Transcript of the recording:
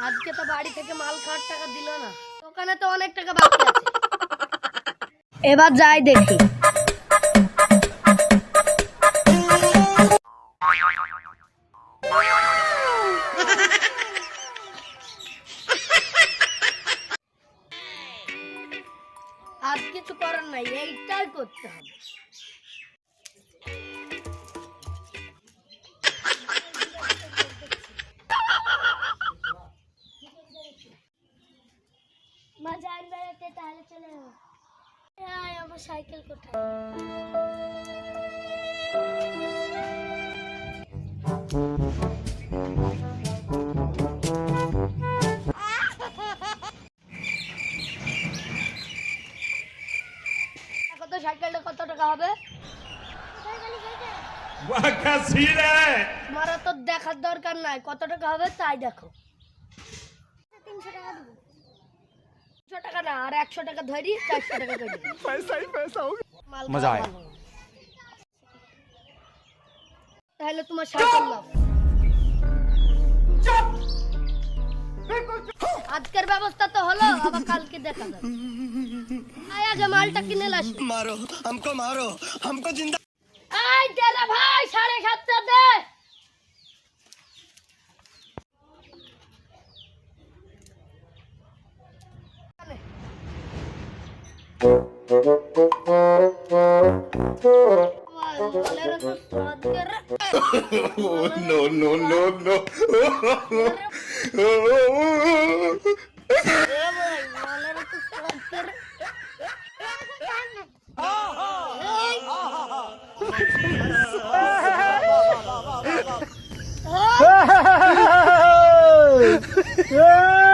আজকে তো বাড়ি থেকে মাল খাওয়ার টাকা দিল না, দোকানে তো অনেক টাকা বাকি আছে। এবার যাই দেখি। আজ কিছু করার নাই, এইটাই করতে হবে। মা যান বেড়াতে, তাহলে চলে যাবো। আমার সাইকেল কোথায়? কত সাইকেলটা কত টাকা হবে? তোমার তো দেখার দরকার নাই, কত টাকা হবে তাই দেখো। 300 টাকা দেবো। 100 টাকা না, আর 100 টাকা ধরি, 400 টাকা ধরি। মজা আয়। তাহলে তোমার সাইকেল নাও। আজকের ব্যবস্থা তো হলো, আবার কালকে দেখা যাবে। আগে মালটা কিনে লাস। मारो हमको, मारो हमको जिंदा। এই দে রে ভাই, 7:30 দে। No no no no. Oh!